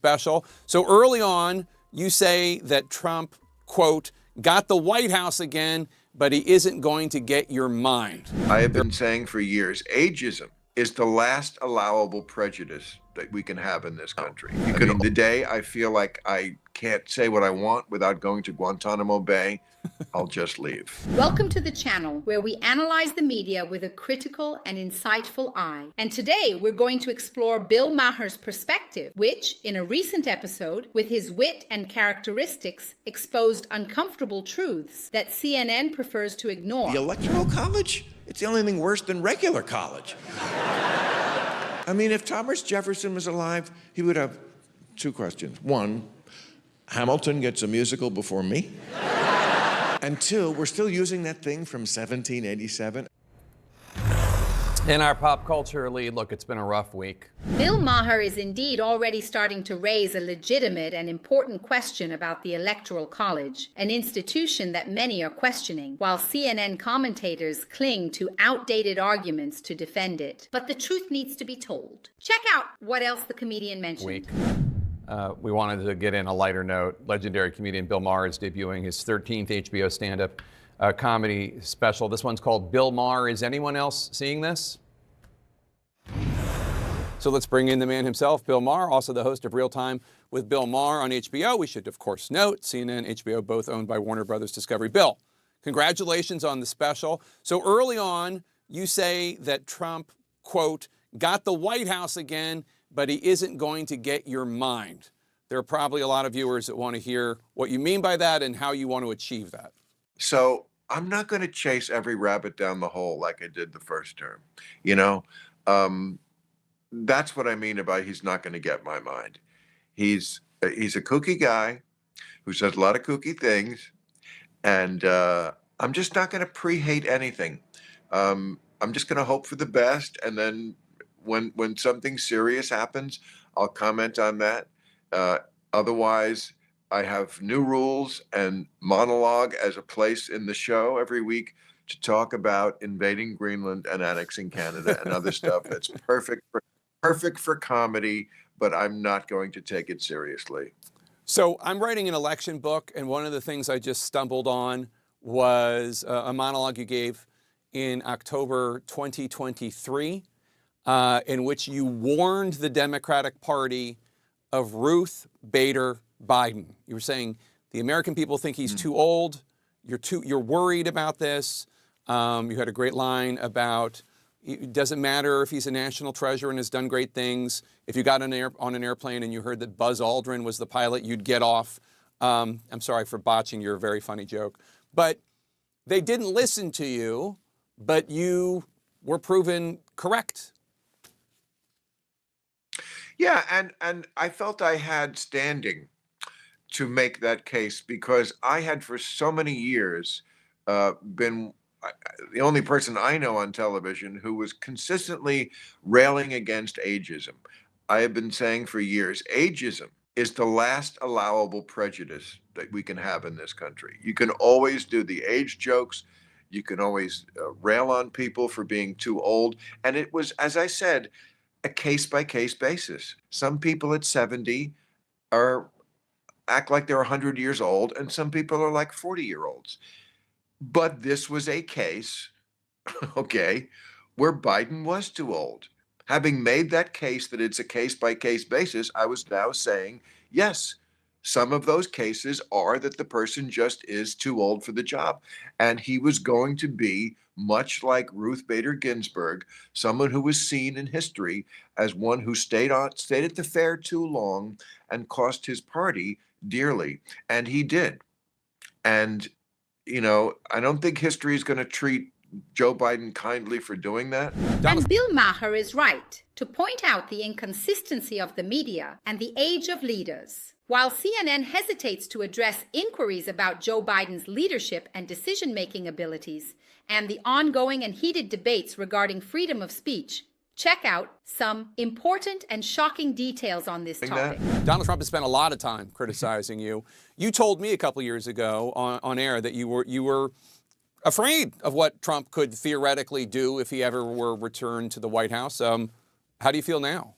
special. So early on, you say that Trump, quote, got the White House again, but he isn't going to get your mind. I have been saying for years, ageism is the last allowable prejudice that we can have in this country. The day I feel like I can't say what I want without going to Guantanamo Bay, I'll just leave. Welcome to the channel where we analyze the media with a critical and insightful eye. And today we're going to explore Bill Maher's perspective, which, in a recent episode, with his wit and characteristics, exposed uncomfortable truths that CNN prefers to ignore. The Electoral College? It's the only thing worse than regular college. I mean, if Thomas Jefferson was alive, he would have two questions. One, Hamilton gets a musical before me? And two, we're still using that thing from 1787. In our pop culture lead, look, it's been a rough week. Bill Maher is indeed already starting to raise a legitimate and important question about the Electoral College, an institution that many are questioning, while CNN commentators cling to outdated arguments to defend it. But the truth needs to be told. Check out what else the comedian mentioned. We wanted to get in a lighter note. Legendary comedian Bill Maher is debuting his 13th HBO stand-up comedy special. This one's called Bill Maher. Is anyone else seeing this? So let's bring in the man himself, Bill Maher, also the host of Real Time with Bill Maher on HBO. We should, of course, note CNN, HBO, both owned by Warner Brothers Discovery. Bill, congratulations on the special. So early on, you say that Trump, quote, got the White House again, but he isn't going to get your mind. There are probably a lot of viewers that want to hear what you mean by that and how you want to achieve that. So I'm not going to chase every rabbit down the hole like I did the first term. You know, that's what I mean about he's not going to get my mind. He's a kooky guy who says a lot of kooky things, and I'm just not going to pre-hate anything. I'm just going to hope for the best, and then when something serious happens, I'll comment on that. Otherwise, I have new rules and monologue as a place in the show every week to talk about invading Greenland and annexing Canada and other stuff that's perfect for comedy, but I'm not going to take it seriously. So I'm writing an election book, and one of the things I just stumbled on was a monologue you gave in October 2023. In which you warned the Democratic Party of Ruth Bader Biden. You were saying the American people think he's too old. You're worried about this. You had a great line about it doesn't matter if he's a national treasure and has done great things. If you got on an airplane and you heard that Buzz Aldrin was the pilot, you'd get off. I'm sorry for botching your very funny joke. But they didn't listen to you, but you were proven correct. Yeah, and I felt I had standing to make that case because I had for so many years been the only person I know on television who was consistently railing against ageism. I have been saying for years, ageism is the last allowable prejudice that we can have in this country. You can always do the age jokes. You can always rail on people for being too old. And it was, as I said, a case-by-case basis. Some people at 70 act like they're 100 years old, and some people are like 40-year-olds. But this was a case, okay, where Biden was too old. Having made that case that it's a case-by-case basis, I was now saying, yes, some of those cases are that the person just is too old for the job. And he was going to be, much like Ruth Bader Ginsburg, someone who was seen in history as one who stayed at the fair too long and cost his party dearly. And he did. And, you know, I don't think history is going to treat Joe Biden kindly for doing that. And Bill Maher is right to point out the inconsistency of the media and the age of leaders. While CNN hesitates to address inquiries about Joe Biden's leadership and decision-making abilities and the ongoing and heated debates regarding freedom of speech, check out some important and shocking details on this topic. Donald Trump has spent a lot of time criticizing you. You told me a couple years ago on air that you were afraid of what Trump could theoretically do if he ever were returned to the White House. How do you feel now?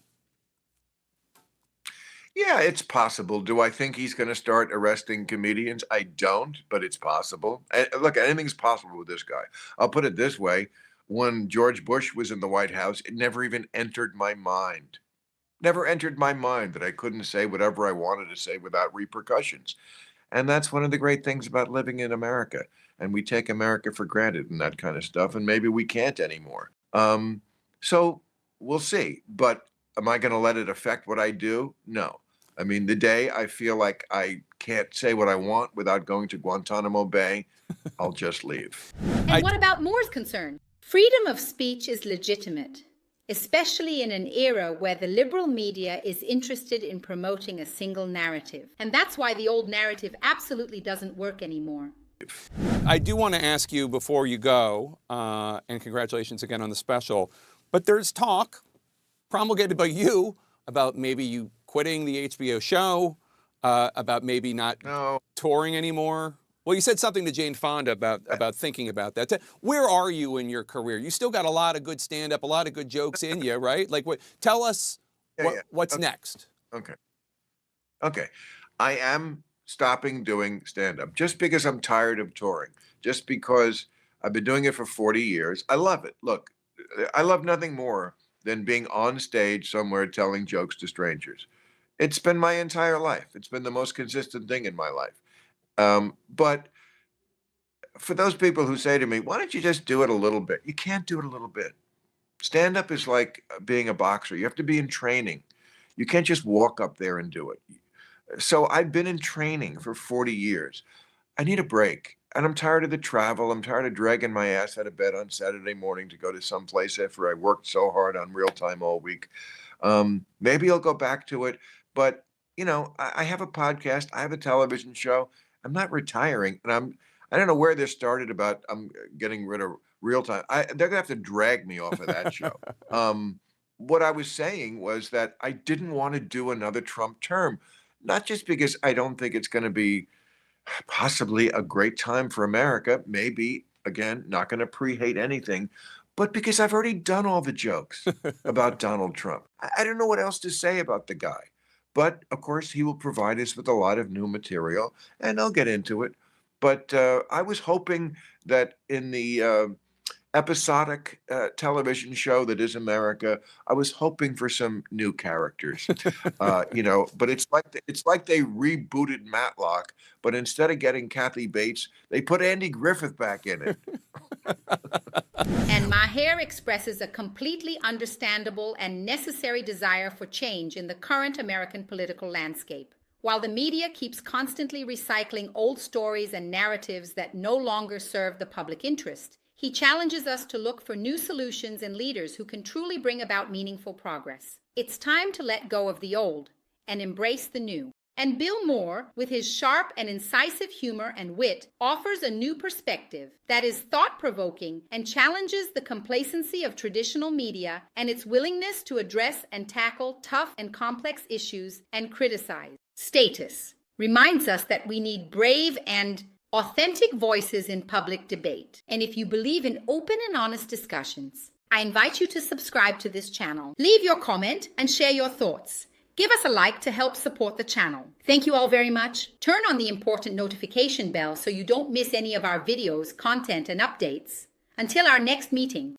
Yeah, it's possible. Do I think he's going to start arresting comedians? I don't, but it's possible. And look, anything's possible with this guy. I'll put it this way. When George Bush was in the White House, it never even entered my mind. Never entered my mind that I couldn't say whatever I wanted to say without repercussions. And that's one of the great things about living in America. And we take America for granted and that kind of stuff. And maybe we can't anymore. So we'll see. But am I going to let it affect what I do? No. I mean, the day I feel like I can't say what I want without going to Guantanamo Bay, I'll just leave. And what about Moore's concern? Freedom of speech is legitimate, especially in an era where the liberal media is interested in promoting a single narrative. And that's why the old narrative absolutely doesn't work anymore. I do want to ask you before you go, and congratulations again on the special, but there's talk promulgated by you about maybe you quitting the HBO show, about maybe not touring anymore. Well, you said something to Jane Fonda about thinking about that. Where are you in your career? You still got a lot of good stand-up, a lot of good jokes in you, right? Like, tell us what's next. Okay. I am stopping doing stand-up just because I'm tired of touring, just because I've been doing it for 40 years. I love it. Look, I love nothing more than being on stage somewhere telling jokes to strangers. It's been my entire life. It's been the most consistent thing in my life. But for those people who say to me, why don't you just do it a little bit? You can't do it a little bit. Stand up is like being a boxer. You have to be in training. You can't just walk up there and do it. So I've been in training for 40 years. I need a break. And I'm tired of the travel. I'm tired of dragging my ass out of bed on Saturday morning to go to some place after I worked so hard on Real Time all week. Maybe I'll go back to it. But, you know, I have a podcast. I have a television show. I'm not retiring. And I don't know where this started about I'm getting rid of Real Time. They're going to have to drag me off of that show. What I was saying was that I didn't want to do another Trump term, not just because I don't think it's going to be possibly a great time for America, maybe, again, not going to pre-hate anything, but because I've already done all the jokes about Donald Trump. I don't know what else to say about the guy. But, of course, he will provide us with a lot of new material, and I'll get into it. But I was hoping that in the episodic television show that is America, I was hoping for some new characters, but it's like they rebooted Matlock, but instead of getting Kathy Bates, they put Andy Griffith back in it. And Maher expresses a completely understandable and necessary desire for change in the current American political landscape. While the media keeps constantly recycling old stories and narratives that no longer serve the public interest, he challenges us to look for new solutions and leaders who can truly bring about meaningful progress. It's time to let go of the old and embrace the new. And Bill Moore, with his sharp and incisive humor and wit, offers a new perspective that is thought-provoking and challenges the complacency of traditional media and its willingness to address and tackle tough and complex issues and criticize. Status reminds us that we need brave and authentic voices in public debate. And if you believe in open and honest discussions, I invite you to subscribe to this channel. Leave your comment and share your thoughts. Give us a like to help support the channel. Thank you all very much. Turn on the important notification bell so you don't miss any of our videos, content, and updates. Until our next meeting.